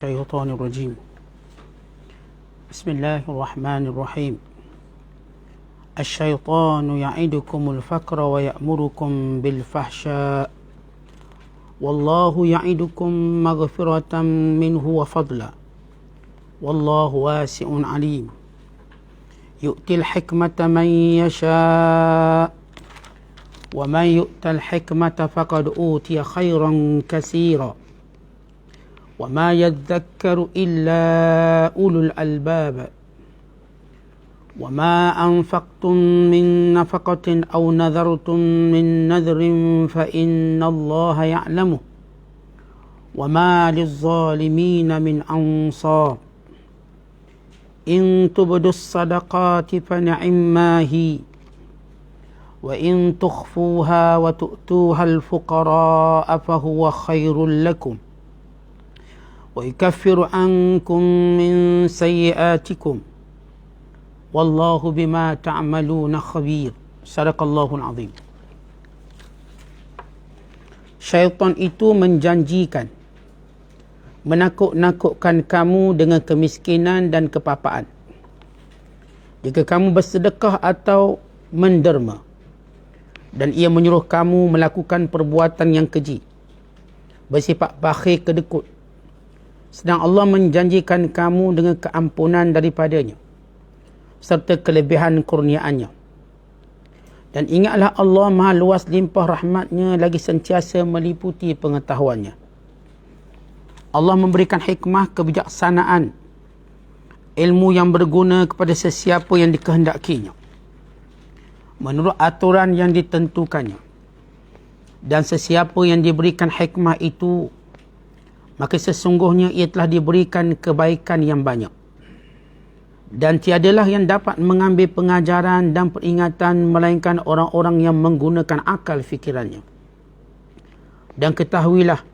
الشيطان الرجيم. بسم الله الرحمن الرحيم. الشيطان يعدكم الفقر ويأمركم بالفحشاء والله يعدكم مغفرة منه وفضلا والله واسع عليم يؤتي الحكمة من يشاء ومن يؤت الحكمة فقد أوتي خيرا كثيرا وما يذكر إلا أولو الألباب وما أنفقتم من نفقة أو نذرتم من نذر فإن الله يعلمه وما للظالمين من أنصار إن تبدوا الصدقات فنعما هي وإن تخفوها وتؤتوها الفقراء فهو خير لكم ويكفر عنكم من سيئاتكم والله بما تعملون خبير. Sadaqallahul azim. Syaitan itu menjanjikan, menakut-nakutkan kamu dengan kemiskinan dan kepapaan. Jika kamu bersedekah atau menderma, dan ia menyuruh kamu melakukan perbuatan yang keji, bersifat bakhil kedekut, sedang Allah menjanjikan kamu dengan keampunan daripadanya serta kelebihan kurniaannya. Dan ingatlah Allah maha luas limpah rahmatnya lagi sentiasa meliputi pengetahuannya. Allah memberikan hikmah, kebijaksanaan, ilmu yang berguna kepada sesiapa yang dikehendakinya menurut aturan yang ditentukannya. Dan sesiapa yang diberikan hikmah itu, maka sesungguhnya ia telah diberikan kebaikan yang banyak. Dan tiadalah yang dapat mengambil pengajaran dan peringatan melainkan orang-orang yang menggunakan akal fikirannya. Dan ketahuilah,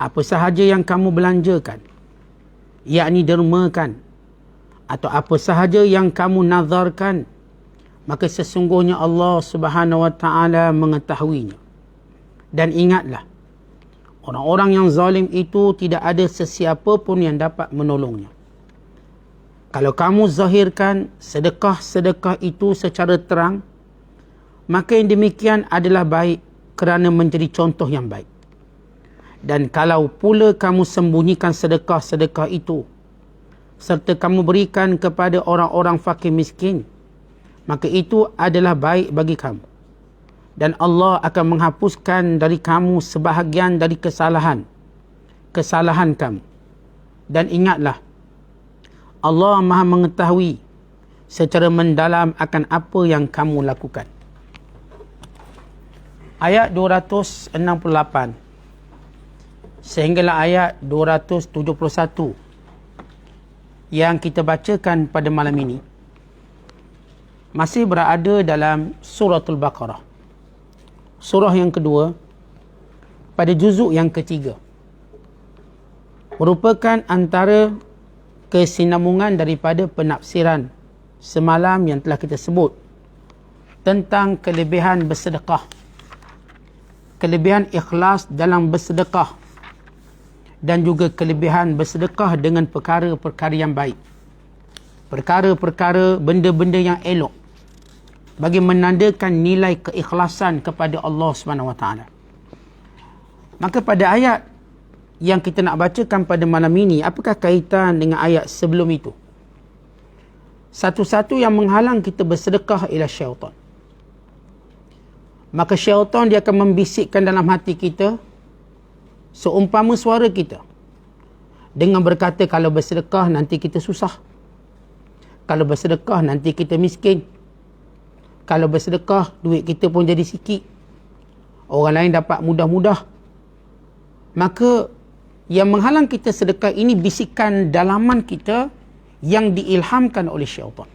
apa sahaja yang kamu belanjakan, yakni dermakan, atau apa sahaja yang kamu nazarkan, maka sesungguhnya Allah Subhanahu wa taala mengetahuinya. Dan ingatlah, orang-orang yang zalim itu tidak ada sesiapa pun yang dapat menolongnya. Kalau kamu zahirkan sedekah-sedekah itu secara terang, maka yang demikian adalah baik kerana menjadi contoh yang baik. Dan kalau pula kamu sembunyikan sedekah-sedekah itu, serta kamu berikan kepada orang-orang fakir miskin, maka itu adalah baik bagi kamu. Dan Allah akan menghapuskan dari kamu sebahagian dari kesalahan kamu. Dan ingatlah, Allah maha mengetahui secara mendalam akan apa yang kamu lakukan. Ayat 268 sehinggalah ayat 271 yang kita bacakan pada malam ini masih berada dalam suratul Baqarah, surah yang kedua pada juzuk yang ketiga. Merupakan antara kesinambungan daripada penafsiran semalam yang telah kita sebut tentang kelebihan bersedekah, kelebihan ikhlas dalam bersedekah, dan juga kelebihan bersedekah dengan perkara-perkara yang baik, perkara-perkara, benda-benda yang elok, bagi menandakan nilai keikhlasan kepada Allah SWT. Maka pada ayat yang kita nak bacakan pada malam ini, apakah kaitan dengan ayat sebelum itu? Satu-satu yang menghalang kita bersedekah ialah syaitan. Maka syaitan dia akan membisikkan dalam hati kita seumpama suara kita dengan berkata, kalau bersedekah nanti kita susah, kalau bersedekah nanti kita miskin, kalau bersedekah duit kita pun jadi sikit, orang lain dapat mudah-mudah. Maka yang menghalang kita sedekah ini bisikan dalaman kita yang diilhamkan oleh syaitan.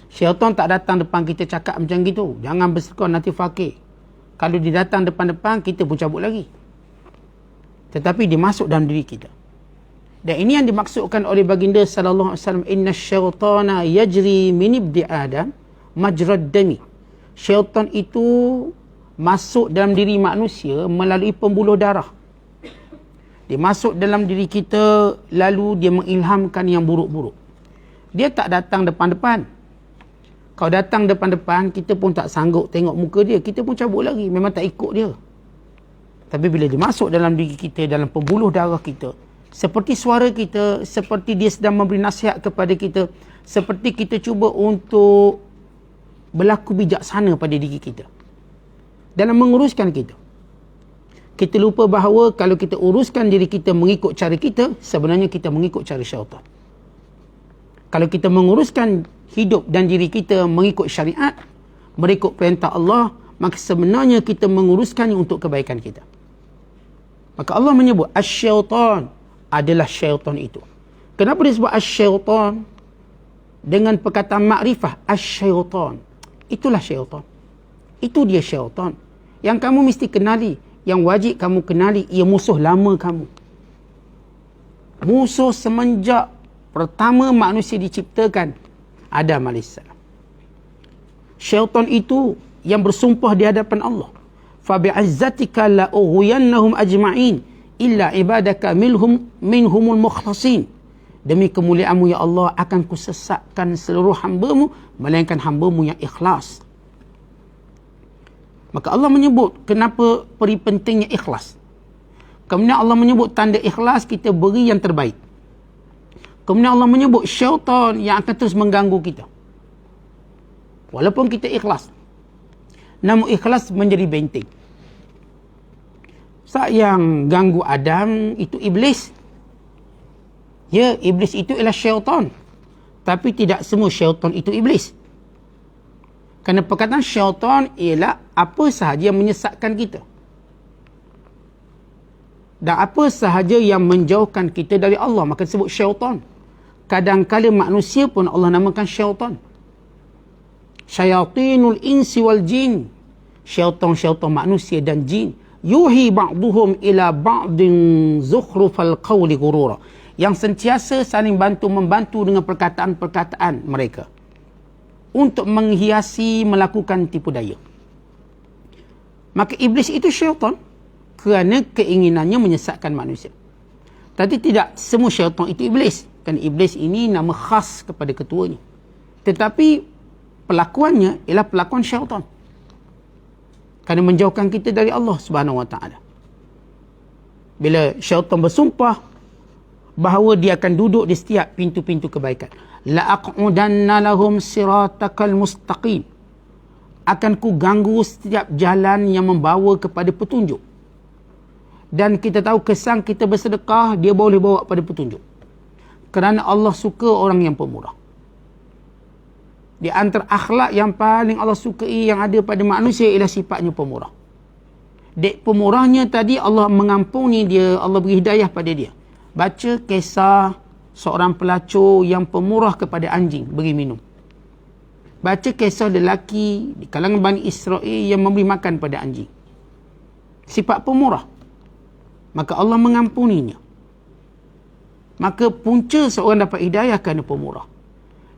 Syaitan tak datang depan kita cakap macam gitu, jangan bersedekah nanti fakir. Kalau dia datang depan-depan, kita pun cabut lagi. Tetapi dia masuk dalam diri kita. Dan ini yang dimaksudkan oleh baginda sallallahu alaihi wasallam, inna syaitana yajri min ibni adam majrad dami. Syaitan itu masuk dalam diri manusia melalui pembuluh darah. Dia masuk dalam diri kita, lalu dia mengilhamkan yang buruk-buruk. Dia tak datang depan-depan. Kalau datang depan-depan, kita pun tak sanggup tengok muka dia. Kita pun cabut lagi. Memang tak ikut dia. Tapi bila dia masuk dalam diri kita, dalam pembuluh darah kita, seperti suara kita, seperti dia sedang memberi nasihat kepada kita, seperti kita cuba untuk berlaku bijaksana pada diri kita dalam menguruskan kita. Kita lupa bahawa kalau kita uruskan diri kita mengikut cara kita, sebenarnya kita mengikut cara syaitan. Kalau kita menguruskan hidup dan diri kita mengikut syariat, mengikut perintah Allah, maka sebenarnya kita menguruskannya untuk kebaikan kita. Maka Allah menyebut asy-syaitan adalah syaitan itu. Kenapa disebut asy-syaitan? Dengan perkataan makrifah, asy-syaitan. Itulah syaitan. Itu dia syaitan. Yang kamu mesti kenali, yang wajib kamu kenali, ia musuh lama kamu. Musuh semenjak pertama manusia diciptakan, Adam AS. Syaitan itu yang bersumpah di hadapan Allah. Fabi'izzatika la'ughwiyannahum ajma'in illa ibadaka minhumul mukhlasin. Demi kemuliaanmu ya Allah, akan kusesatkan seluruh hamba-Mu melainkan hamba-Mu yang ikhlas. Maka Allah menyebut kenapa peri pentingnya ikhlas. Kemudian Allah menyebut tanda ikhlas, kita beri yang terbaik. Kemudian Allah menyebut syaitan yang akan terus mengganggu kita. Walaupun kita ikhlas, namun ikhlas menjadi benteng. Saat yang ganggu Adam itu iblis. Ya, iblis itu ialah syaitan. Tapi tidak semua syaitan itu iblis. Kerana perkataan syaitan ialah apa sahaja yang menyesatkan kita. Dan apa sahaja yang menjauhkan kita dari Allah, maka disebut syaitan. Kadang-kadang manusia pun Allah namakan syaitan. Syayatinul insi wal jin. Syaitan-syaitan manusia dan jin. Yuhi ba'duhum ila ba'din zukhrufal qawli ghurura. Yang sentiasa saling bantu-membantu dengan perkataan-perkataan mereka untuk menghiasi, melakukan tipu daya. Maka iblis itu syaitan kerana keinginannya menyesatkan manusia. Tapi tidak semua syaitan itu iblis. Kerana iblis ini nama khas kepada ketuanya. Tetapi pelakuannya ialah pelakuan syaitan. Kerana menjauhkan kita dari Allah Subhanahu Wa Taala. Bila syaitan bersumpah bahawa dia akan duduk di setiap pintu-pintu kebaikan. La'aqudanna lahum siratakal mustaqim. Akan ku ganggu setiap jalan yang membawa kepada petunjuk. Dan kita tahu kesan kita bersedekah, dia boleh bawa pada petunjuk. Kerana Allah suka orang yang pemurah. Di antara akhlak yang paling Allah sukai yang ada pada manusia ialah sifatnya pemurah. Dek pemurahnya tadi Allah mengampuni dia, Allah beri hidayah pada dia. Baca kisah seorang pelacur yang pemurah kepada anjing beri minum. Baca kisah lelaki di kalangan Bani Israel yang memberi makan pada anjing. Sifat pemurah. Maka Allah mengampuninya. Maka punca seorang dapat hidayah kerana pemurah.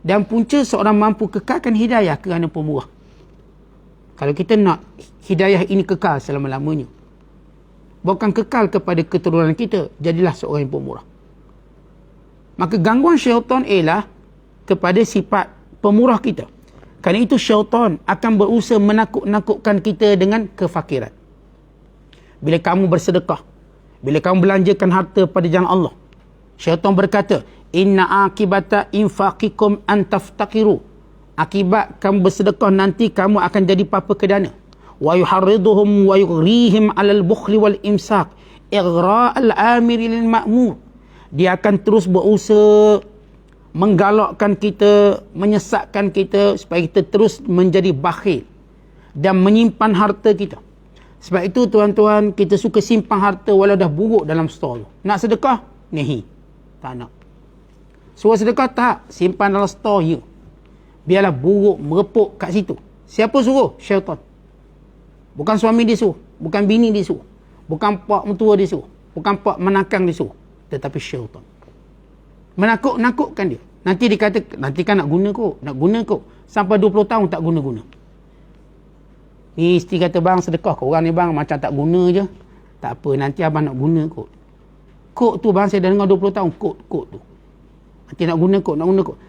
Dan punca seorang mampu kekalkan hidayah kerana pemurah. Kalau kita nak hidayah ini kekal selama-lamanya, bukan kekal kepada keturunan kita, jadilah seorang yang pemurah. Maka gangguan syaitan ialah kepada sifat pemurah kita. Kerana itu syaitan akan berusaha menakut-nakutkan kita dengan kefakiran. Bila kamu bersedekah, bila kamu belanjakan harta pada jalan Allah, syaitan berkata, inna akibata infaqikum an taftakiru. Akibat kamu bersedekah nanti kamu akan jadi papa kedana. Wa yuharriduhum wa yughrihim 'alal bukhli wal imsak ighra'al amiri lil ma'mur. Dia akan terus berusaha menggalakkan kita, menyesatkan kita supaya kita terus menjadi bakhil dan menyimpan harta kita. Sebab itu tuan-tuan, kita suka simpan harta walau dah buruk dalam stor. Nak sedekah? Nahi. Tak nak. Suruh sedekah? Tak. Simpan dalam stor je. Biarlah buruk merepuk kat situ. Siapa suruh? Syaitan. Bukan suami dia suruh, bukan bini dia suruh, bukan pak mentua dia suruh, bukan pak menakang dia suruh, tetapi syaitan. Menakut-nakutkan dia. Nanti dia kata, nanti kan nak guna kok. Sampai 20 tahun tak guna-guna. Ni isteri kata, bang sedekah ke orang ni bang, macam tak guna je. Tak apa, nanti abang nak guna kot. Kod tu bang saya dah dengar 20 tahun. Kod tu. Nanti nak guna kod.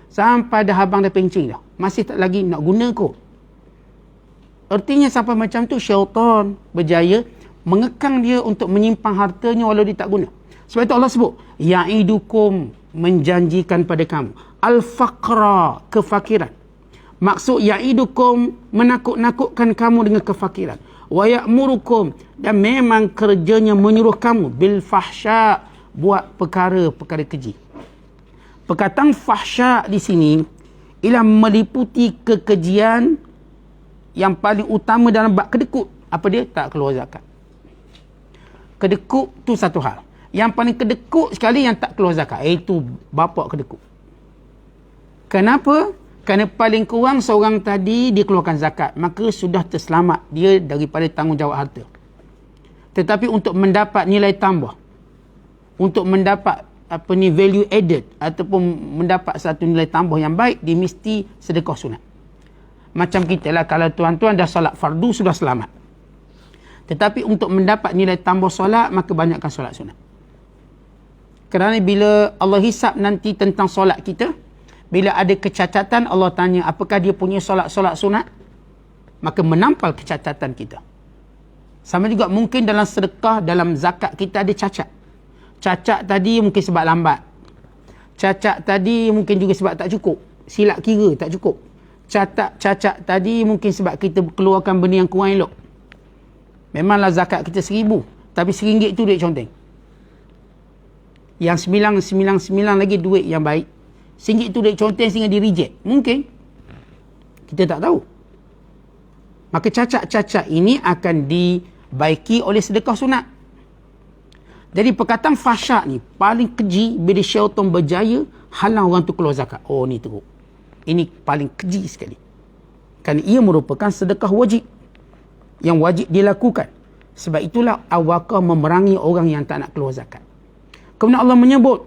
Sampai dah abang dah pencing dah. Masih tak lagi nak guna kod. Artinya sampai macam tu syaitan berjaya mengekang dia untuk menyimpang hartanya walau dia tak guna. Sebab itu Allah sebut, ya'idukum, menjanjikan pada kamu. Al-faqra, kefakiran. Maksud ya'idukum, menakut-nakutkan kamu dengan kefakiran. Wa ya'murukum, dan memang kerjanya menyuruh kamu bil fahsya, buat perkara-perkara keji. Perkataan fahsya di sini ialah meliputi kekejian yang paling utama dalam bab kedekut. Apa dia? Tak keluar zakat. Kedekut tu satu hal. Yang paling kedekut sekali yang tak keluar zakat, iaitu bapak kedekut. Kenapa? Kerana paling kurang seorang tadi dia keluarkan zakat, maka sudah terselamat dia daripada tanggungjawab harta. Tetapi untuk mendapat nilai tambah, untuk mendapat value added ataupun mendapat satu nilai tambah yang baik, dia mesti sedekah sunat. Macam kita lah, kalau tuan-tuan dah solat fardu sudah selamat. Tetapi untuk mendapat nilai tambah solat, maka banyakkan solat sunat. Kerana bila Allah hisap nanti tentang solat kita, bila ada kecacatan, Allah tanya apakah dia punya solat-solat sunat, maka menampal kecacatan kita. Sama juga mungkin dalam sedekah, dalam zakat kita ada cacat. Cacat tadi mungkin sebab lambat. Cacat tadi mungkin juga sebab tak cukup. Silap kira tak cukup. Cacat tadi mungkin sebab kita keluarkan benda yang kurang elok. Memanglah zakat kita 1,000, tapi RM1 tu duit conteng. Yang 999 lagi duit yang baik. RM1 tu duit conteng sehingga di reject. Mungkin. Kita tak tahu. Maka cacat-cacat ini akan dibaiki oleh sedekah sunat. Jadi perkataan fahsyak ni paling keji bila syaitan berjaya halang orang tu keluar zakat. Oh ni teruk. Ini paling keji sekali. Kerana ia merupakan sedekah wajib. Yang wajib dilakukan. Sebab itulah awakah memerangi orang yang tak nak keluar zakat. Kemudian Allah menyebut,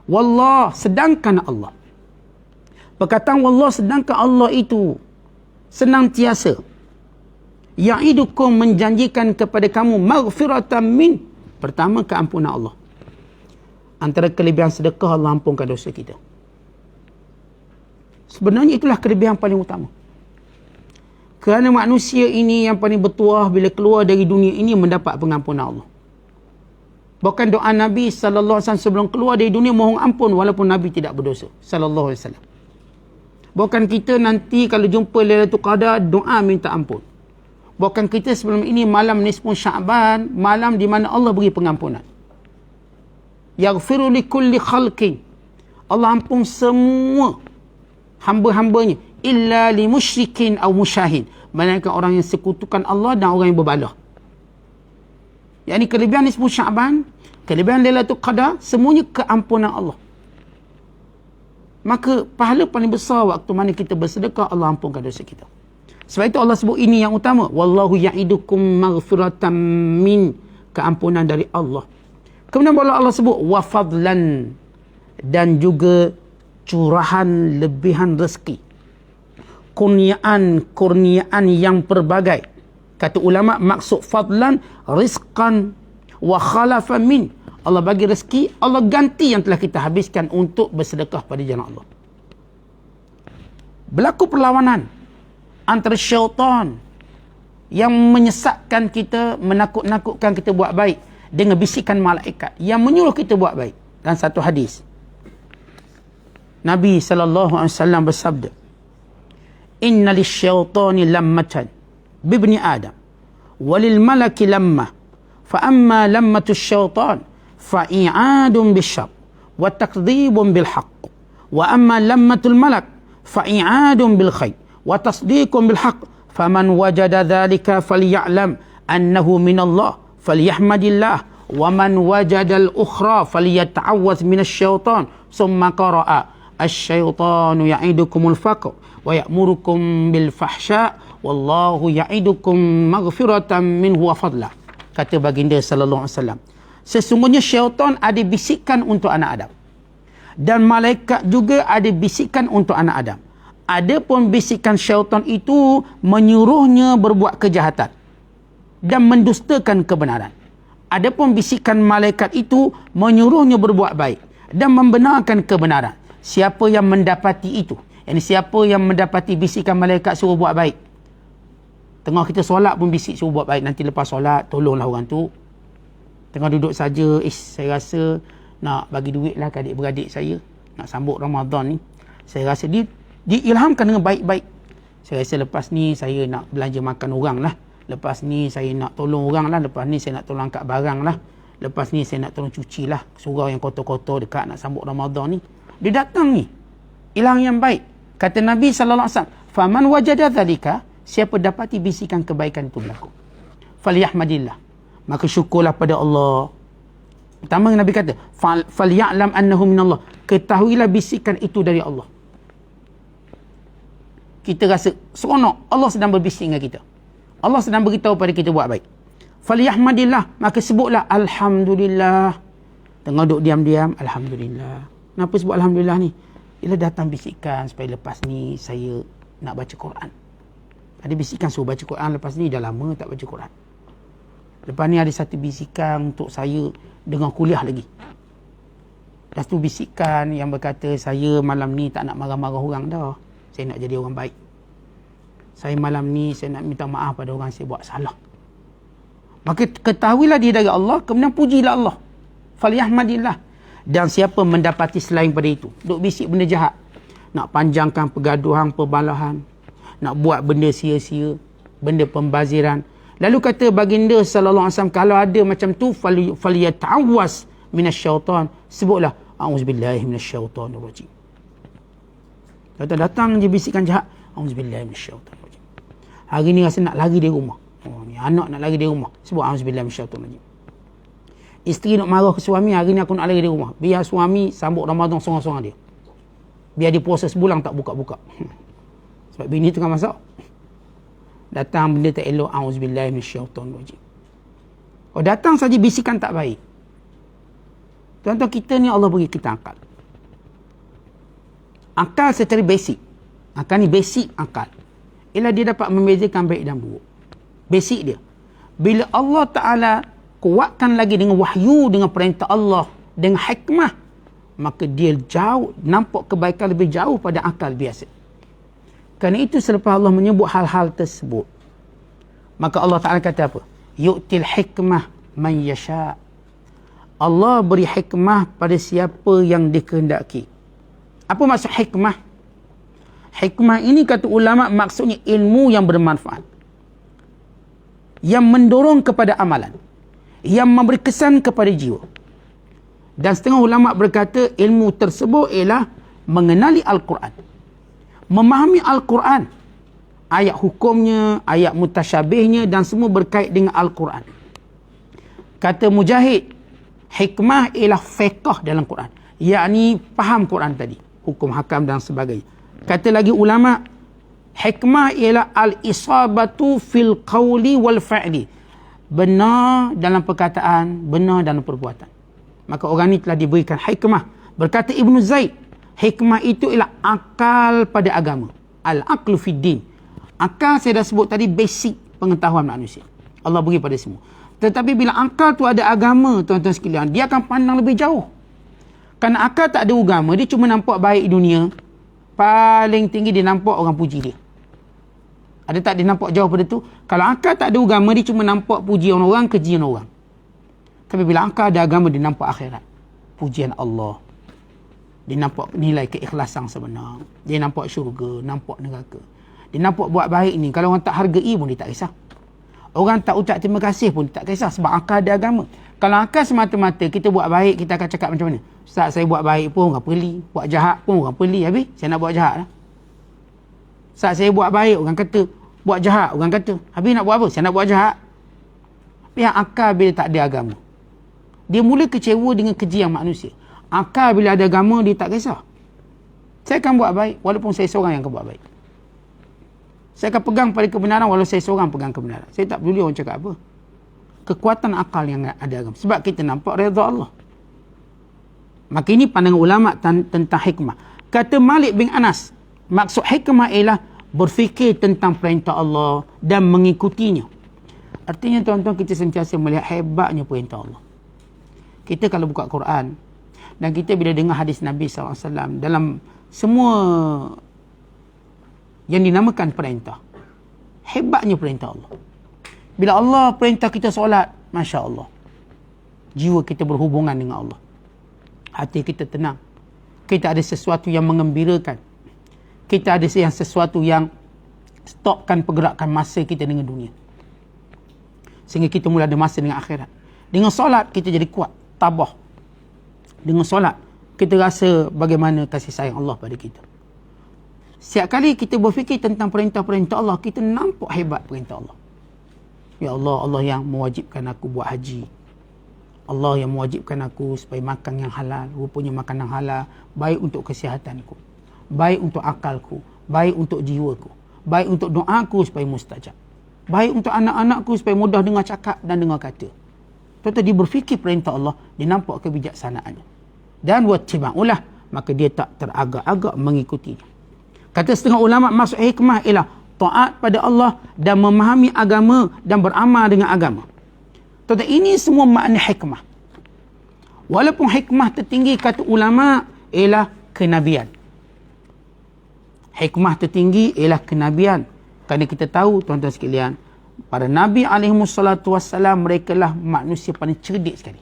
wallah, sedangkan Allah. Perkataan wallah, sedangkan Allah itu senantiasa ya'idukum, menjanjikan kepada kamu maghfiratan min. Pertama, keampunan Allah. Antara kelebihan sedekah, Allah ampunkan dosa kita. Sebenarnya itulah kelebihan paling utama. Kerana manusia ini yang paling bertuah bila keluar dari dunia ini mendapat pengampunan Allah. Bahkan doa Nabi SAW sebelum keluar dari dunia mohon ampun walaupun Nabi tidak berdosa. SAW. Bahkan kita nanti kalau jumpa Lailatul Qadar, doa minta ampun. Bahkan kita sebelum ini malam nisfun Sya'ban, malam di mana Allah beri pengampunan. Yaghfiru li kulli khalqin. Allah ampun semua hamba-hambanya. Illa li musyrikin aw musyahin. Melainkan orang yang sekutukan Allah dan orang yang berbalah. Yang ini kelebihan nisfun Sya'ban, kelebihan Lailatul Qadar, semuanya keampunan Allah. Maka pahala paling besar waktu mana kita bersedekah, Allah ampunkan dosa kita. Sebab itu Allah sebut ini yang utama. Wallahu ya'idukum maghfiratan min, keampunan dari Allah. Kemudian Allah sebut wa fadlan, dan juga curahan lebihan rezeki. Kurniaan yang pelbagai. Kata ulama, maksud fadlan rizqan wa khalafa min. Allah bagi rezeki, Allah ganti yang telah kita habiskan untuk bersedekah pada jalan Allah. Berlaku perlawanan antara syaitan yang menyesatkan kita, menakut-nakutkan kita buat baik, dengan bisikan malaikat yang menyuruh kita buat baik. Dan satu hadis, Nabi SAW bersabda, inna lisyaitani lammatan bibni Adam walil malaki lammah, fa amma lammatu syaitan fa'i'adun bisyar wa takdhibun bil haqq, wa amma lammatul malak fa'i'adun bil khair wa tasdiqun bil haqq, faman wajada dhalika falya'lam annahu min Allah falyahmadillah, wa man wajada al-ukhra falyata'awwadh min asy-syaitan. Summa qara'a asy-syaitanu ya'idukumul faqr wa ya'murukum bil fahsya wallahu ya'idukum maghfiratan minhu wa fadla. Kata baginda sallallahu alaihi wasallam, sesungguhnya syaitan ada bisikan untuk anak Adam, dan malaikat juga ada bisikan untuk anak Adam. Adapun bisikan syaitan itu menyuruhnya berbuat kejahatan dan mendustakan kebenaran. Adapun bisikan malaikat itu menyuruhnya berbuat baik dan membenarkan kebenaran. Siapa yang mendapati itu, siapa yang mendapati bisikan malaikat suruh buat baik, tengah kita solat pun bisik suruh buat baik, nanti lepas solat tolonglah orang tu. Tengah duduk saja, saya rasa nak bagi duit lah ke adik-beradik saya, nak sambut Ramadan ni. Saya rasa dia ilhamkan dengan baik-baik. Saya rasa lepas ni saya nak belanja makan orang lah. Lepas ni saya nak tolong orang lah. Lepas ni saya nak tolong angkat barang lah. Lepas ni saya nak tolong cuci lah surau yang kotor-kotor dekat nak sambut Ramadan ni. Dia datang ni ilham yang baik. Kata Nabi SAW, faman wajada dhalika, siapa dapati bisikan kebaikan itu berlaku, falyahmadillah, maka syukurlah pada Allah. Pertama Nabi kata, falya'lam annahu minallah, ketahuilah bisikan itu dari Allah. Kita rasa seronok, Allah sedang berbisik dengan kita, Allah sedang beritahu pada kita buat baik. Falyahmadillah, maka sebutlah alhamdulillah. Tengah duduk diam-diam, alhamdulillah. Kenapa sebut alhamdulillah ni? Ialah datang bisikan supaya lepas ni saya nak baca Quran. Ada bisikan suruh baca Quran, lepas ni dah lama tak baca Quran. Lepas ni ada satu bisikan untuk saya dengar kuliah lagi. Lepas tu bisikan yang berkata, saya malam ni tak nak marah-marah orang dah, saya nak jadi orang baik. Saya malam ni saya nak minta maaf pada orang saya buat salah. Maka ketahuilah dia dari Allah, kemudian pujilah Allah. Falyahmadillah. Dan siapa mendapati selain pada itu, duk bisik benda jahat, nak panjangkan pergaduhan, perbalahan, nak buat benda sia-sia, benda pembaziran. Lalu kata baginda sallallahu alaihi wasallam, kalau ada macam tu, falyata'awwas minasyaitan, sebutlah a'udzubillahi minasyaitanir rajim. Datang je bisikan jahat, a'udzubillahi minasyaitanir rajim. Hari ni rasa nak lari dari rumah. Ni anak nak lari dari rumah, sebut a'udzubillahi minasyaitanir rajim. Isteri nak marah ke suami, hari ni aku nak lari dari rumah. Biar suami sambut Ramadan sorang-sorang dia. Biar dia puasa sebulan tak buka-buka. Sebab bini tengah masak. Datang benda tak elok, a'udzubillahi minasyaitanir rajim. Oh, datang saja bisikan tak baik. Tuan-tuan, kita ni Allah beri kita akal. Akal secara basic. Akal ni basic akal. Ialah dia dapat membezakan baik dan buruk. Basic dia. Bila Allah Ta'ala kuatkan lagi dengan wahyu, dengan perintah Allah, dengan hikmah, maka dia jauh, nampak kebaikan lebih jauh pada akal biasa. Kerana itu selepas Allah menyebut hal-hal tersebut, maka Allah Ta'ala kata apa? Yu'til hikmah man yasha'. Allah beri hikmah pada siapa yang dikehendaki. Apa maksud hikmah? Hikmah ini kata ulama maksudnya ilmu yang bermanfaat, yang mendorong kepada amalan, yang memberi kesan kepada jiwa. Dan setengah ulama berkata ilmu tersebut ialah mengenali Al-Quran, memahami Al-Quran, ayat hukumnya, ayat mutasyabihnya, dan semua berkait dengan Al-Quran. Kata Mujahid, hikmah ialah fiqh dalam Quran, yakni faham Quran tadi, hukum hakam dan sebagainya. Kata lagi ulama, hikmah ialah al-isabatu fil qawli wal fa'li, benar dalam perkataan, benar dalam perbuatan. Maka orang ni telah diberikan hikmah. Berkata Ibn Zaid, hikmah itu ialah akal pada agama. Al-aqlu fid din. Akal saya dah sebut tadi, basic pengetahuan manusia. Allah beri pada semua. Tetapi bila akal tu ada agama, tuan-tuan sekalian, dia akan pandang lebih jauh. Kerana akal tak ada agama, dia cuma nampak baik dunia. Paling tinggi dia nampak orang puji dia. Ada tak dia nampak jauh pada tu? Kalau akal tak ada agama, dia cuma nampak pujian orang, kejian orang. Tapi bila akal ada agama, dia nampak akhirat, pujian Allah. Dia nampak nilai keikhlasan sebenar. Dia nampak syurga, nampak neraka. Dia nampak buat baik ni, kalau orang tak hargai pun dia tak kisah. Orang tak ucap terima kasih pun dia tak kisah, sebab akal ada agama. Kalau akal semata-mata kita buat baik, kita akan cakap macam mana? Ustaz, saya buat baik pun orang peli, buat jahat pun orang peli, habis saya nak buat jahat lah. Saat saya buat baik, orang kata. Buat jahat, orang kata. Habis nak buat apa? Saya nak buat jahat. Pihak akal bila tak ada agama, dia mula kecewa dengan kejian manusia. Akal bila ada agama, dia tak kisah. Saya akan buat baik, walaupun saya seorang yang akan buat baik. Saya akan pegang pada kebenaran, walaupun saya seorang pegang kebenaran. Saya tak peduli orang cakap apa. Kekuatan akal yang ada agama. Sebab kita nampak redha Allah. Maka ini pandangan ulama tentang hikmah. Kata Malik bin Anas, maksud hikmah ialah berfikir tentang perintah Allah dan mengikutinya. Artinya tuan-tuan, kita sentiasa melihat hebatnya perintah Allah. Kita kalau buka Quran dan kita bila dengar hadis Nabi SAW dalam semua yang dinamakan perintah, hebatnya perintah Allah. Bila Allah perintah kita solat, Masya Allah, jiwa kita berhubungan dengan Allah, hati kita tenang, kita ada sesuatu yang mengembirakan, kita ada sesuatu yang stopkan pergerakan masa kita dengan dunia, sehingga kita mula ada masa dengan akhirat. Dengan solat kita jadi kuat, tabah. Dengan solat kita rasa bagaimana kasih sayang Allah pada kita. Setiap kali kita berfikir tentang perintah-perintah Allah, kita nampak hebat perintah Allah. Ya Allah, Allah yang mewajibkan aku buat haji, Allah yang mewajibkan aku supaya makan yang halal. Rupanya makan yang halal baik untuk kesihatanku, baik untuk akalku, baik untuk jiwaku, baik untuk doaku supaya mustajab, baik untuk anak-anakku supaya mudah dengar cakap dan dengar kata. Tuan-tuan, dia berfikir perintah Allah, dia nampak kebijaksanaannya. Dan wattiba'ulah, maka dia tak teragak-agak mengikutinya. Kata setengah ulama, maksud hikmah ialah taat pada Allah dan memahami agama dan beramal dengan agama. Tuan-tuan, ini semua makna hikmah. Walaupun hikmah tertinggi kata ulama ialah kenabian. Hikmah tertinggi ialah kenabian. Kerana kita tahu, tuan-tuan sekalian, para Nabi SAW, mereka lah manusia paling cerdik sekali.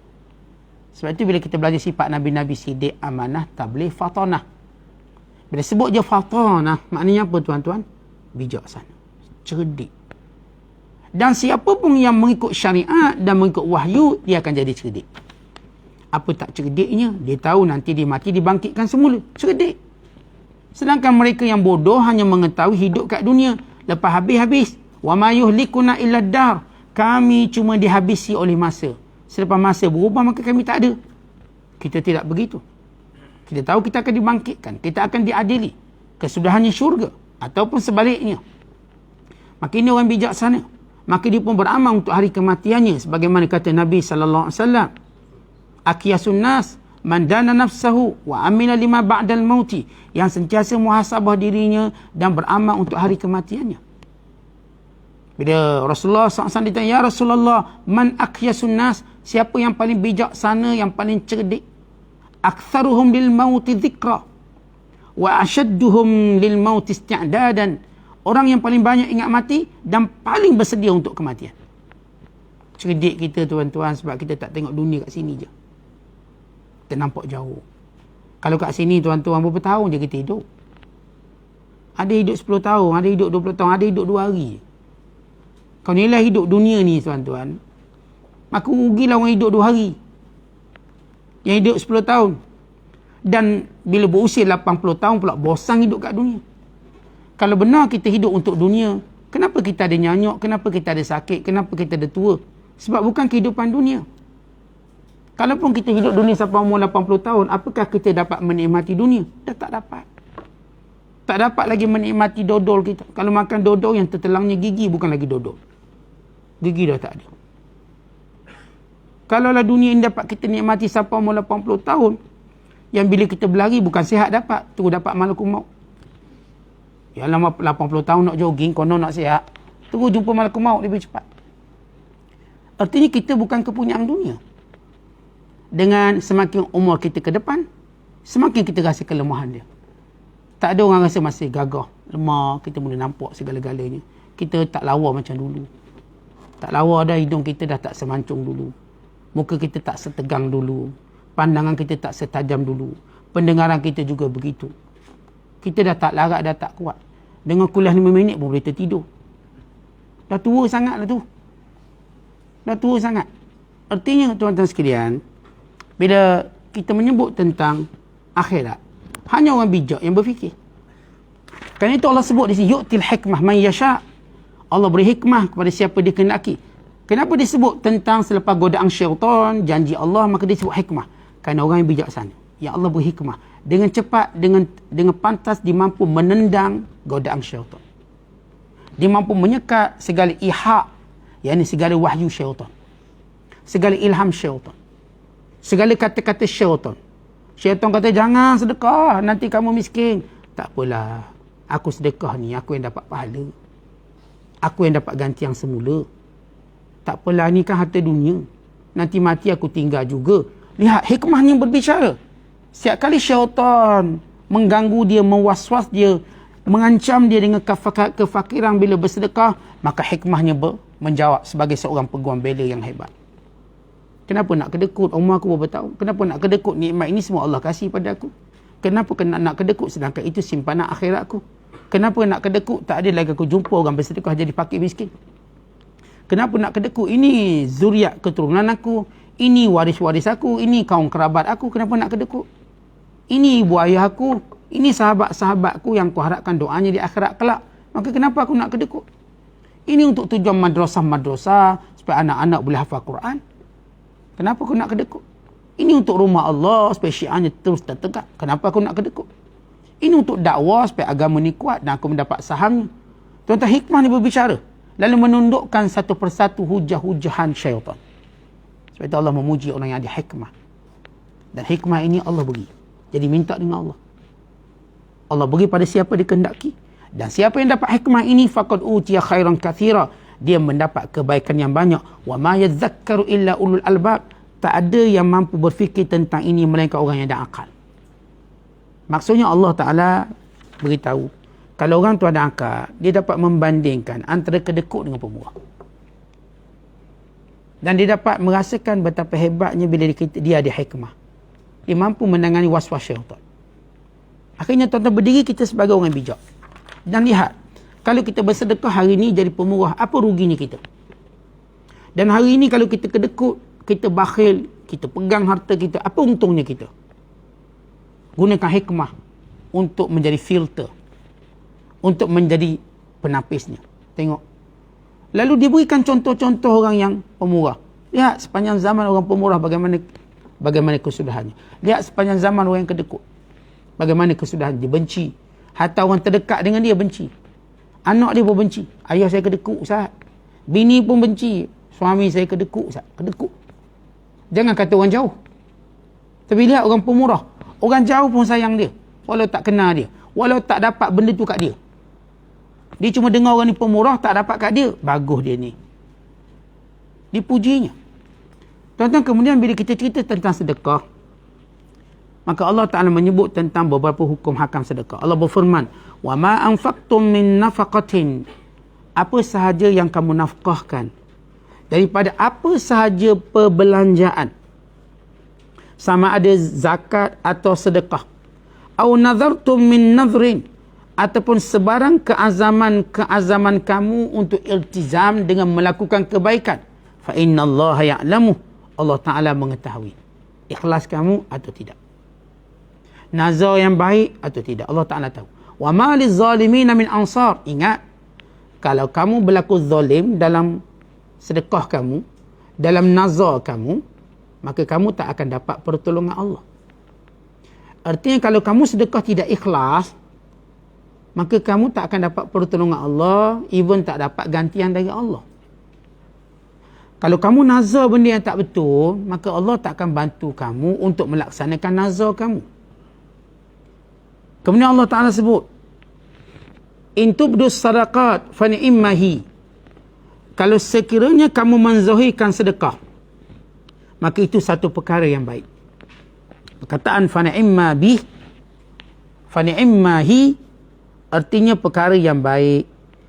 Sebab itu bila kita belajar sifat Nabi-Nabi, sidik, amanah, tabligh, fatanah. Bila sebut je fatanah, maknanya apa tuan-tuan? Bijaksana, cerdik. Dan siapa pun yang mengikut syariat dan mengikut wahyu, dia akan jadi cerdik. Apa tak cerdiknya? Dia tahu nanti dia mati dibangkitkan semula. Cerdik. Sedangkan mereka yang bodoh hanya mengetahui hidup kat dunia. Lepas habis-habis. Wa ma yuhlikuna illa dar. Kami cuma dihabisi oleh masa. Selepas masa berubah, maka kami tak ada. Kita tidak begitu. Kita tahu kita akan dibangkitkan. Kita akan diadili. Kesudahannya syurga. Ataupun sebaliknya. Maka ini orang bijaksana. Maka dia pun beramal untuk hari kematiannya. Sebagaimana kata Nabi SAW. Akiyasun nas man dana nafsahu wa amila lima ba'dal mauti. Yang sentiasa muhasabah dirinya dan beramal untuk hari kematiannya. Bila Rasulullah SAW ditanya, ya Rasulullah, man akiyasun nas? Siapa yang paling bijaksana, yang paling cerdik? Aktsaruhum lil mauti dzikra wa ashadduhum lil mauti isti'dadan. Orang yang paling banyak ingat mati dan paling bersedia untuk kematian. Cerdik kita tuan-tuan, sebab kita tak tengok dunia kat sini je. Kita nampak jauh. Kalau kat sini tuan-tuan, berapa tahun je kita hidup? Ada hidup 10 tahun, ada hidup 20 tahun, ada hidup 2 hari. Kalau nilai hidup dunia ni tuan-tuan, maka rugilah orang hidup 2 hari. Yang hidup 10 tahun. Dan bila berusia 80 tahun pula bosan hidup kat dunia. Kalau benar kita hidup untuk dunia, kenapa kita ada nyanyuk, kenapa kita ada sakit, kenapa kita ada tua? Sebab bukan kehidupan dunia. Kalaupun kita hidup dunia sampai umur 80 tahun, apakah kita dapat menikmati dunia? Dah tak dapat. Tak dapat lagi menikmati dodol kita. Kalau makan dodol yang tertelangnya gigi, bukan lagi dodol. Gigi dah tak ada. Kalaulah dunia ini dapat kita nikmati sampai umur 80 tahun, yang bila kita berlari bukan sihat dapat, terus dapat malakul maut. Ya lama 80 tahun nak jogging, konon nak sihat, terus jumpa malakul maut lebih cepat. Artinya kita bukan kepunyaan dunia. Dengan semakin umur kita ke depan, semakin kita rasa kelemahan dia. Tak ada orang rasa masih gagah, lemah, kita boleh nampak segala-galanya. Kita tak lawa macam dulu. Tak lawa dah, hidung kita dah tak semancung dulu. Muka kita tak setegang dulu. Pandangan kita tak setajam dulu. Pendengaran kita juga begitu. Kita dah tak larat, dah tak kuat. Dengan kuliah 5 minit pun boleh tertidur. Dah tua sangat lah tu. Dah tua sangat. Artinya tuan-tuan sekalian, bila kita menyebut tentang akhirat, hanya orang bijak yang berfikir. Kerana itu Allah sebut di sini, yu'til hikmah man yasha'. Allah beri hikmah kepada siapa dia kehendaki. Kenapa disebut tentang selepas godaan syaitan, janji Allah, maka disebut hikmah? Kerana orang yang bijaksana. Ya Allah beri hikmah. Dengan cepat, dengan pantas, dia mampu menendang godaan syaitan. Dia mampu menyekat segala ihak, yakni segala wahyu syaitan. Segala ilham syaitan. Segala kata-kata syaitan. Syaitan kata, jangan sedekah, nanti kamu miskin. Tak apalah, aku sedekah ni, aku yang dapat pahala. Aku yang dapat ganti yang semula. Tak apalah, ni kan harta dunia. Nanti mati aku tinggal juga. Lihat hikmahnya berbicara. Setiap kali syaitan mengganggu dia, mewaswas dia, mengancam dia dengan kefakiran bila bersedekah, maka hikmahnya menjawab sebagai seorang peguam bela yang hebat. Kenapa nak kedekut? Umur aku berapa tahun? Kenapa nak kedekut? Nikmat ini semua Allah kasih pada aku. Kenapa nak kedekut sedangkan itu simpanan akhirat aku? Kenapa nak kedekut? Tak ada lagi aku jumpa orang bersedekah jadi fakir miskin. Kenapa nak kedekut? Ini zuriat keturunan aku. Ini waris-waris aku. Ini kaum kerabat aku. Kenapa nak kedekut? Ini ibu ayah aku. Ini sahabat-sahabatku yang aku harapkan doanya di akhirat kelak. Maka kenapa aku nak kedekut? Ini untuk tujuan madrasah-madrasah supaya anak-anak boleh hafal Quran. Kenapa aku nak kedekut? Ini untuk rumah Allah supaya syiarnya terus tertegak. Kenapa aku nak kedekut? Ini untuk dakwah supaya agama ni kuat dan aku mendapat sahamnya. Tuan-tuan, hikmah ni berbicara. Lalu menundukkan satu persatu hujah-hujahan syaitan. Sebab itu Allah memuji orang yang ada hikmah. Dan hikmah ini Allah beri. Jadi minta dengan Allah. Allah beri pada siapa dikehendaki. Dan siapa yang dapat hikmah ini, faqad utiya khairan katsira. Dia mendapat kebaikan yang banyak. Wa ma yadhakkaru illa ulul albab. Tak ada yang mampu berfikir tentang ini melainkan orang yang ada akal. Maksudnya Allah Ta'ala beritahu, kalau orang tu ada akal, dia dapat membandingkan antara kedekut dengan pemurah. Dan dia dapat merasakan betapa hebatnya bila dia ada hikmah. Dia mampu menangani was-was syaitan. Akhirnya tuan-tuan, berdiri kita sebagai orang bijak. Dan lihat, kalau kita bersedekah hari ini jadi pemurah, apa ruginya kita? Dan hari ini kalau kita kedekut, kita bakhil, kita pegang harta kita, apa untungnya kita? Gunakan hikmah untuk menjadi filter, untuk menjadi penapisnya. Tengok. Lalu dia berikan contoh-contoh orang yang pemurah. Lihat sepanjang zaman orang pemurah bagaimana kesudahannya. Lihat sepanjang zaman orang yang kedekut, bagaimana kesudahan. Dia benci. Hatta orang terdekat dengan dia benci. Anak dia pun benci. Ayah saya kedekut, Ustaz. Bini pun benci. Suami saya kedekut, Ustaz. Kedekut. Jangan kata orang jauh. Tapi lihat orang pemurah. Orang jauh pun sayang dia. Walau tak kenal dia. Walau tak dapat benda tu kat dia. Dia cuma dengar orang ni pemurah, tak dapat kat dia. Bagus dia ni. Dipujinya. Tuan-tuan, kemudian bila kita cerita tentang sedekah, maka Allah Ta'ala menyebut tentang beberapa hukum hakam sedekah. Allah berfirman, wa ma anfaqtum min nafaqatin, apa sahaja yang kamu nafkahkan daripada apa sahaja perbelanjaan, sama ada zakat atau sedekah, au nadhartum min nadhrin, ataupun sebarang keazaman kamu untuk iltizam dengan melakukan kebaikan, fa innallaha ya'lamu, Allah Ta'ala mengetahui ikhlas kamu atau tidak, nazar yang baik atau tidak, Allah Ta'ala tahu. Wa ma lizalimina min ansar, ingat, kalau kamu berlaku zalim dalam sedekah kamu, dalam nazar kamu, maka kamu tak akan dapat pertolongan Allah. Artinya kalau kamu sedekah tidak ikhlas, maka kamu tak akan dapat pertolongan Allah, even tak dapat gantian dari Allah. Kalau kamu nazar benda yang tak betul, maka Allah tak akan bantu kamu untuk melaksanakan nazar kamu. Kemudian Allah Ta'ala sebut, in tubdus sadaqat fa ni'mahi, kalau sekiranya kamu menzahirkan sedekah, maka itu satu perkara yang baik. Perkataan fa ni'ma bih, fa ni'mahi, artinya perkara yang baik,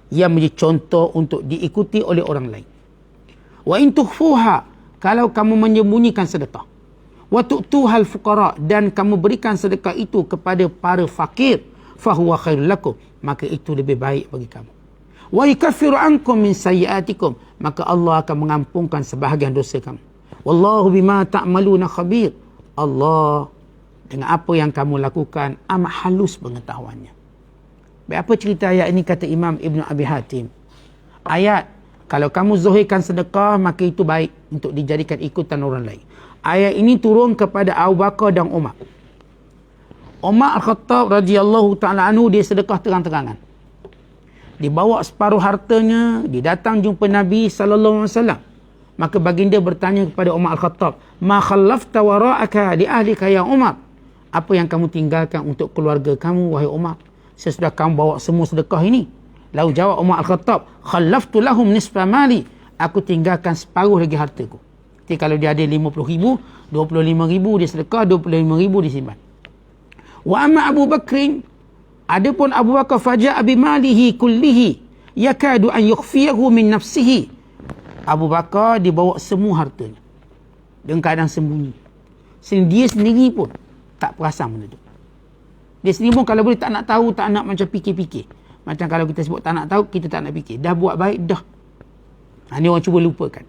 yang menjadi contoh untuk diikuti oleh orang lain. Wa in tukhfuha, kalau kamu menyembunyikan sedekah, wa tu'tuhal fuqara, dan kamu berikan sedekah itu kepada para fakir, fahuwa khairul lakum, maka itu lebih baik bagi kamu. Wa yukaffiru ankum min sayyiatikum, maka Allah akan mengampunkan sebahagian dosa kamu. Wallahu bima ta'maluna khabir, Allah dengan apa yang kamu lakukan amat halus pengetahuannya. Baik, apa cerita ayat ini? Kata Imam Ibn Abi Hatim, ayat kalau kamu zahirkan sedekah, maka itu baik untuk dijadikan ikutan orang lain. Ayat ini turun kepada Abu Bakar dan Umar. Umar Al-Khattab radhiyallahu ta'ala anhu, dia sedekah terang-terangan. Dibawa separuh hartanya, dia datang jumpa Nabi SAW. Maka baginda bertanya kepada Umar Al-Khattab, ma khallafta wara'aka li ahlika ya Umar, apa yang kamu tinggalkan untuk keluarga kamu wahai Umar, sesudah kamu bawa semua sedekah ini? Lalu jawab Umar Al-Khattab, khallaftu lahum nisfa mali, aku tinggalkan separuh lagi hartaku. Jadi kalau dia ada 50,000, 25,000 dia sedekah, 25,000 disimpan. Wa amma Abu Bakrin, adapun Abu Bakar faja'a bimalihi kullihi yakadu an yukhfiyahu min nafsihi. Abu Bakar dibawa semua hartanya dengan keadaan sembunyi. Sehingga dia sendiri pun tak perasan benda tu. Dia sendiri pun kalau boleh tak nak tahu, tak nak macam fikir-fikir. Macam kalau kita sebut tak nak tahu, kita tak nak fikir. Dah buat baik, dah. Ini orang cuba lupakan.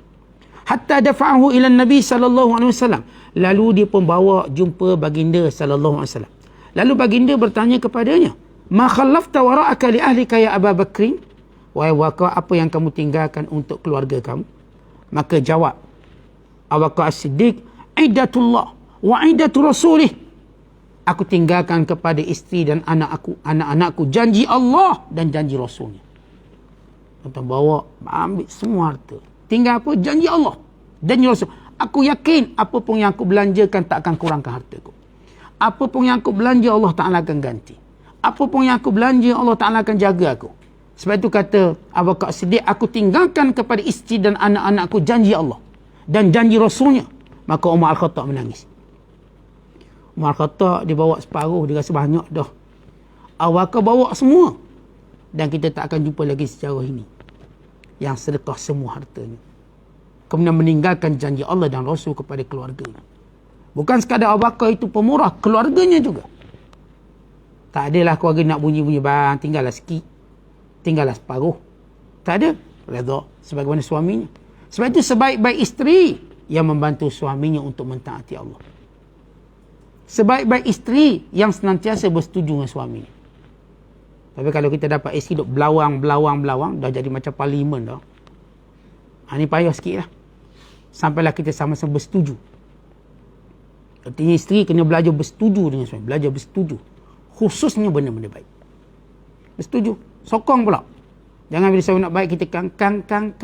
Hatta dafa'ahu ila Nabi sallallahu alaihi wasallam. Lalu dia pun bawa jumpa baginda sallallahu alaihi wasallam. Lalu baginda bertanya kepadanya, "Ma khallafta wara'aka li ahlika ya Abu Bakrin?" Wahai Bakar, apa yang kamu tinggalkan untuk keluarga kamu? Maka jawab Abu Bakar As-Siddiq, "Iddatullah wa iddatu rasulih." Aku tinggalkan kepada isteri dan anak-anakku janji Allah dan janji Rasulnya. Tuan bawa, ambil semua harta. Tinggal apa? Janji Allah dan Rasul. Aku yakin apa pun yang aku belanjakan tak akan kurangkan hartaku. Apa pun yang aku belanja Allah Ta'ala akan ganti. Apa pun yang aku belanja Allah Ta'ala akan jaga aku. Sebab itu kata Abu Bakar Siddiq, aku tinggalkan kepada isteri dan anak-anakku janji Allah dan janji Rasulnya. Maka Umar Al-Khattab menangis. Umar Al-Khattab dia bawa separuh, dia rasa banyak dah. Abu Bakar bawa semua. Dan kita tak akan jumpa lagi sejarah ini yang sedekah semua hartanya. Kemudian meninggalkan janji Allah dan Rasul kepada keluarganya. Bukan sekadar Abu Bakar itu pemurah, keluarganya juga. Tak adalah keluarga nak bunyi-bunyi, bang, tinggallah sikit, tinggallah separuh. Tak ada. Redha sebagaimana suaminya. Sebab itu sebaik-baik isteri yang membantu suaminya untuk mentaati Allah. Sebaik-baik isteri yang senantiasa bersetuju dengan suaminya. Tapi kalau kita dapat isteri duk belawang, dah jadi macam parlimen dah. Ini payah sikit lah. Sampailah kita sama-sama bersetuju. Artinya isteri kena belajar bersetuju dengan suami. Belajar bersetuju. Khususnya benda-benda baik. Bersetuju. Sokong pula. Jangan bila suami nak baik, kita kang.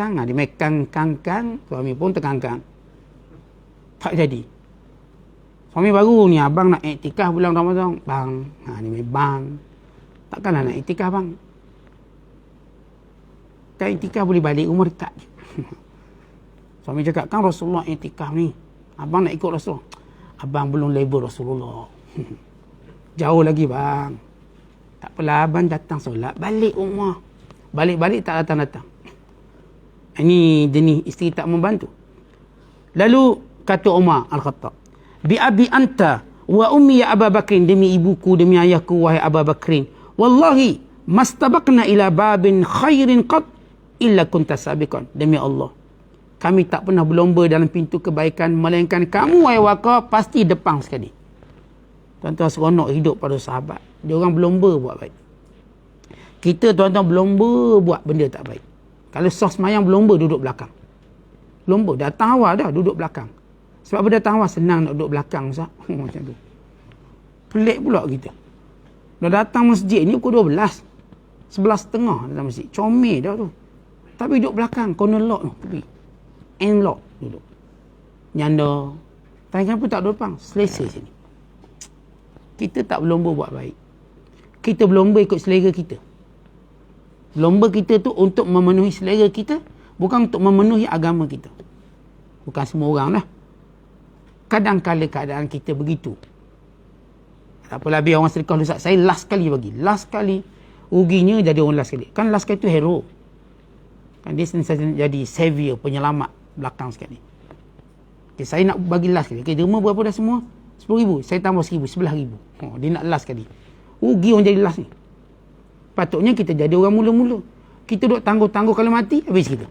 Dia main kang. Suami pun terkangkang. Tak jadi. Suami baru ni, abang nak iktikaf bulan Ramadan. Bang. Ni main bang. Takkanlah nak iktikaf bang. Kan iktikaf boleh balik umur tak. Suami cakap, kan Rasulullah iktikaf ni. Abang nak ikut Rasul. Abang belum label Rasulullah. Jauh lagi bang. Tak apalah, abang datang solat, balik rumah. Balik-balik tak datang-datang. Ini jenis isteri tak membantu. Lalu kata Umar Al-Khattab, bi abi anta wa ummi ya Abu Bakrin, demi ibuku, demi ayahku wahai Abu Bakrin, wallahi mastabaqna ila babin khairin qat illa kunta sabiqan. Demi Allah, kami tak pernah berlomba dalam pintu kebaikan melainkan kamu wahai Bakar pasti depan sekali. Tuan-tuan, seronok hidup pada sahabat. Dia orang berlomba buat baik. Kita tuan-tuan berlomba buat benda tak baik. Kalau sos semayang berlomba duduk belakang. Berlomba datang awal dah duduk belakang. Sebab apa datang awal senang nak duduk belakang Ustaz. Macam tu. Pelik pula kita. Dah datang masjid ni pukul 12. 11.30 datang masjid. Comel dah tu. Tapi duduk belakang. Corner lock tu. Tepi. End lock duduk. Nyanda. Tanya kenapa tak duduk depan? Selesa sini. Kita tak berlomba buat baik. Kita berlomba ikut selera kita. Lomba kita tu untuk memenuhi selera kita, bukan untuk memenuhi agama kita. Bukan semua orang lah. Kadang-kadang keadaan kita begitu. Tak apalah, biar orang sedekah dulu. Saya last kali bagi. Last kali. Ruginya jadi orang last kali. Kan last kali tu hero. Kan dia sentiasa jadi savior, penyelamat belakang sekali. Okay, saya nak bagi last kali. Okay, derma berapa dah semua? 10,000. Saya tambah 1,000, 11,000. Dia nak last kali. Rugi orang jadi last ni. Patutnya kita jadi orang mula-mula. Kita duk tangguh-tangguh, kalau mati, habis kita.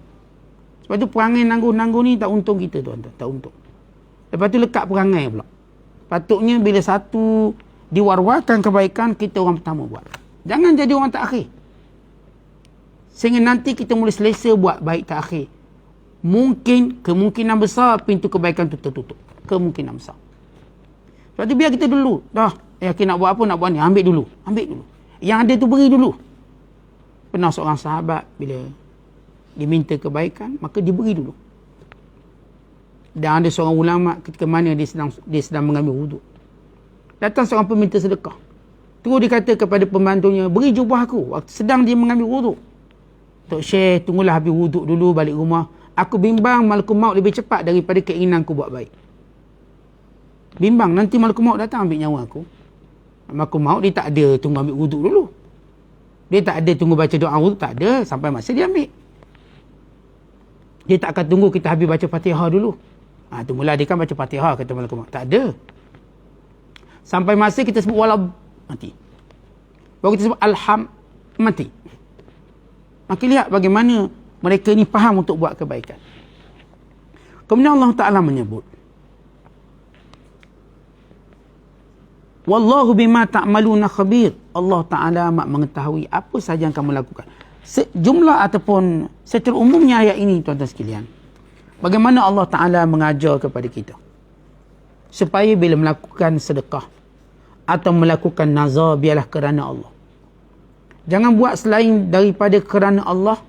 Sebab tu perangai nangguh-nangguh ni tak untung kita tuan-tuan. Tak untung. Lepas tu lekat perangai pula. Patutnya bila satu diwar-warkan kebaikan, kita orang pertama buat. Jangan jadi orang terakhir. Sehingga nanti kita mula selesa buat baik terakhir. Kemungkinan besar pintu kebaikan tu tertutup. Kemungkinan besar. Sebab tu biar kita dulu. Dah, yakin nak buat apa, nak buat ni. Ambil dulu. Yang ada tu beri dulu. Pernah seorang sahabat bila diminta kebaikan, maka diberi dulu. Dan ada seorang ulama ketika mana dia sedang mengambil wuduk. Datang seorang peminta sedekah. Terus dia kata kepada pembantunya, beri jubah aku waktu sedang dia mengambil wuduk. Tok Syekh, tunggulah habis wuduk dulu, balik rumah. Aku bimbang malakul maut lebih cepat daripada keinginanku buat baik. Bimbang nanti malakul maut datang ambil nyawa aku. Malakul maut dia tak ada tunggu ambil wuduk dulu. Dia tak ada tunggu baca doa wuduk, tak ada. Sampai masa dia ambil. Dia tak akan tunggu kita habis baca Fatihah dulu. Tunggulah dia kan baca Fatihah, kata malakul maut. Tak ada. Sampai masa kita sebut walab, mati. Baru kita sebut alham, mati. Maka lihat bagaimana mereka ni faham untuk buat kebaikan. Kemudian Allah Ta'ala menyebut, Wallahu bima ta'maluna khabir. Allah Ta'ala mak mengetahui apa sahaja yang kamu lakukan. Jumlah ataupun secara umumnya ayat ini, tuan-tuan sekalian, bagaimana Allah Ta'ala mengajar kepada kita supaya bila melakukan sedekah atau melakukan nazar, biarlah kerana Allah. Jangan buat selain daripada kerana Allah.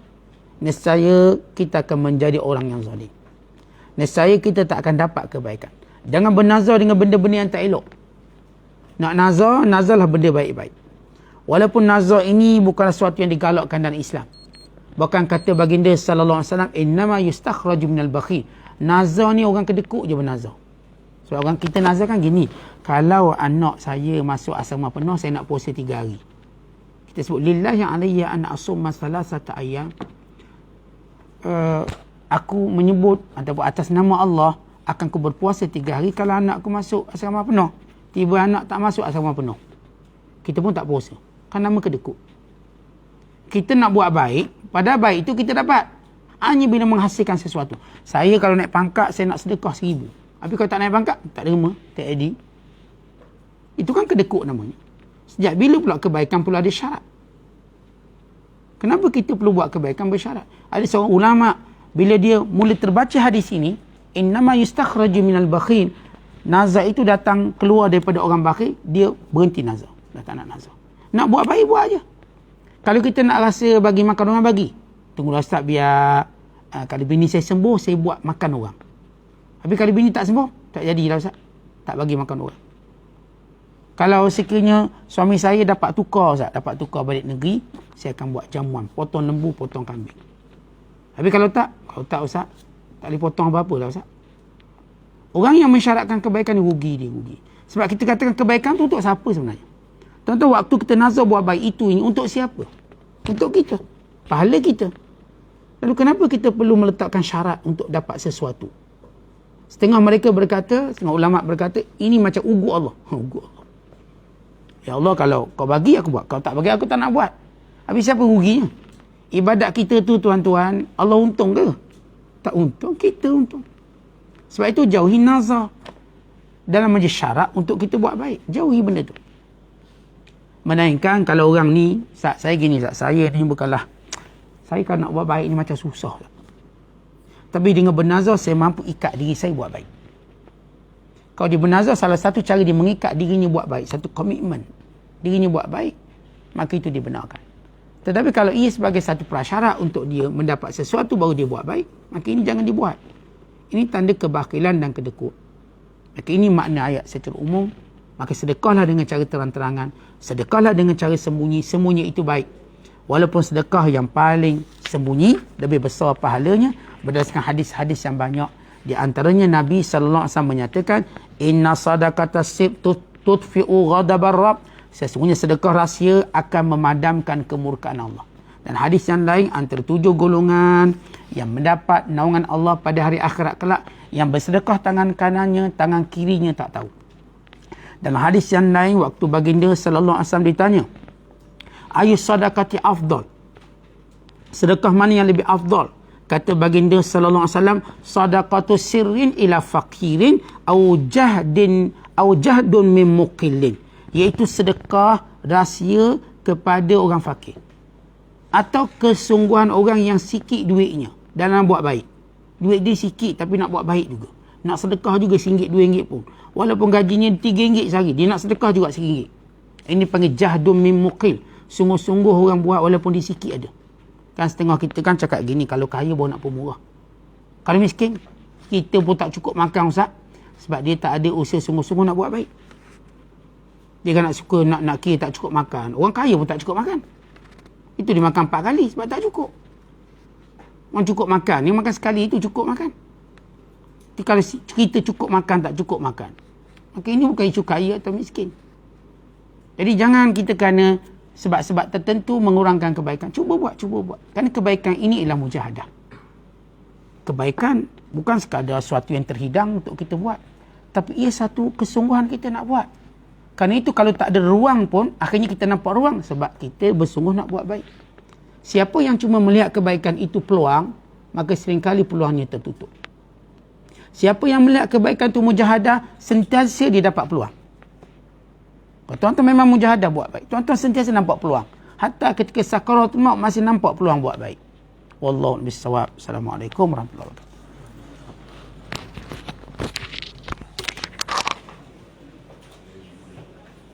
Nescaya kita akan menjadi orang yang zalim. Nescaya kita tak akan dapat kebaikan. Jangan bernazar dengan benda-benda yang tak elok. Nak nazar, nazarlah benda baik-baik. Walaupun nazar ini bukanlah sesuatu yang digalakkan dalam Islam. Bahkan kata baginda sallallahu alaihi wasallam, innama yustakhraju minal bakhil. Nazar ni orang kedekut je bernazar. Sebab orang kita nazar kan gini, kalau anak saya masuk asrama penuh, saya nak puasa 3 hari. Kita sebut lillahi alayya an asumma salasata ayyam. Aku menyebut ataupun atas nama Allah akan ku berpuasa 3 hari kalau anak aku masuk asrama penuh. Tiba anak tak masuk asrama penuh, kita pun tak puasa. Kan nama kedekut. Kita nak buat baik, padahal baik itu kita dapat hanya bila menghasilkan sesuatu. Saya kalau naik pangkat, saya nak sedekah 1000. Tapi kalau tak naik pangkat, tak derma, tak edi. Itu kan kedekut namanya. Sejak bila pula kebaikan perlu ada syarat? Kenapa kita perlu buat kebaikan bersyarat? Ada seorang ulama, bila dia mula terbaca hadis ini, innama yustakhraju minal bakhil, nazar itu datang keluar daripada orang bakhil, dia berhenti nazar. Dah tak nak nazar. Nak buat baik, buat aja. Kalau kita nak rasa bagi makan orang, bagi. Tunggulah Ustaz biar kalau bini saya sembuh, saya buat makan orang. Tapi kalau bini tak sembuh, tak jadilah Ustaz. Tak bagi makan orang. Kalau sekiranya suami saya dapat tukar Ustaz, dapat tukar balik negeri, saya akan buat jamuan, potong lembu, potong kambing. Tapi kalau tak Ustaz, tak boleh potong apa-apa lah Ustaz. Orang yang mensyaratkan kebaikan ni rugi dia, rugi. Sebab kita katakan kebaikan tu untuk siapa sebenarnya? Tuan-tuan, waktu kita nazar buat baik itu ini untuk siapa? Untuk kita. Pahala kita. Lalu kenapa kita perlu meletakkan syarat untuk dapat sesuatu? Setengah mereka berkata, setengah ulama berkata, ini macam ugu Allah. Ugu Allah. Ya Allah, kalau kau bagi aku buat, kalau tak bagi aku tak nak buat. Habis siapa ruginya? Ibadat kita tu tuan-tuan, Allah untung ke? Tak untung, kita untung. Sebab itu jauhi nazar. Dalam majlis syarat untuk kita buat baik. Jauhi benda tu. Melainkan kalau orang ni, saya gini, saya ni bukanlah, saya kalau nak buat baik ni macam susah. Tapi dengan bernazar, saya mampu ikat diri saya buat baik. Kalau dia bernazar, salah satu cara dia mengikat dirinya buat baik. Satu komitmen. Dirinya buat baik, maka itu dibenarkan. Tetapi kalau ia sebagai satu prasyarat untuk dia mendapat sesuatu baru dia buat baik, maka ini jangan dibuat. Ini tanda kebakilan dan kedekut. Maka ini makna ayat secara umum. Maka sedekahlah dengan cara terang-terangan. Sedekahlah dengan cara sembunyi. Sembunyi itu baik. Walaupun sedekah yang paling sembunyi, lebih besar pahalanya. Berdasarkan hadis-hadis yang banyak. Di antaranya Nabi SAW menyatakan, Inna sadaqata sib tutfi'u ghadabar Rabb. Sesungguhnya sedekah rahsia akan memadamkan kemurkaan Allah. Dan hadis yang lain, antara 7 golongan yang mendapat naungan Allah pada hari akhirat kelak, yang bersedekah tangan kanannya, tangan kirinya tak tahu. Dalam hadis yang lain, waktu baginda sallallahu alaihi wasallam ditanya, ayu sadaqati afdal? Sedekah mana yang lebih afdal? Kata baginda sallallahu alaihi wasallam, sadaqatu sirrin ila fakirin au jahdun min muqillin. Iaitu sedekah rahsia kepada orang fakir. Atau kesungguhan orang yang sikit duitnya dalam buat baik. Duit dia sikit tapi nak buat baik juga. Nak sedekah juga RM1, RM2 pun. Walaupun gajinya RM3 sehari, dia nak sedekah juga RM1. Ini panggil jahdun min muqil. Sungguh-sungguh orang buat walaupun dia sikit ada. Kan setengah kita kan cakap gini, kalau kaya baru nak pemurah. Kalau miskin, kita pun tak cukup makan Ustaz. Sebab dia tak ada usaha sungguh-sungguh nak buat baik. Dia kan nak suka, nak kira tak cukup makan. Orang kaya pun tak cukup makan. Itu dia makan 4 kali sebab tak cukup. Orang cukup makan. Yang makan sekali itu cukup makan. Jadi kalau kita cukup makan, tak cukup makan. Maka ini bukan isu kaya atau miskin. Jadi jangan kita kerana sebab-sebab tertentu mengurangkan kebaikan. Cuba buat. Kerana kebaikan ini ialah mujahadah. Kebaikan bukan sekadar sesuatu yang terhidang untuk kita buat. Tapi ia satu kesungguhan kita nak buat. Kerana itu kalau tak ada ruang pun, akhirnya kita nampak ruang. Sebab kita bersungguh nak buat baik. Siapa yang cuma melihat kebaikan itu peluang, maka seringkali peluangnya tertutup. Siapa yang melihat kebaikan itu mujahadah, sentiasa dia dapat peluang. Kalau tuan-tuan memang mujahadah buat baik, tuan-tuan sentiasa nampak peluang. Hatta ketika sakaratul maut masih nampak peluang buat baik. Wallahu a'lam bissawab. Assalamualaikum warahmatullahi wabarakatuh.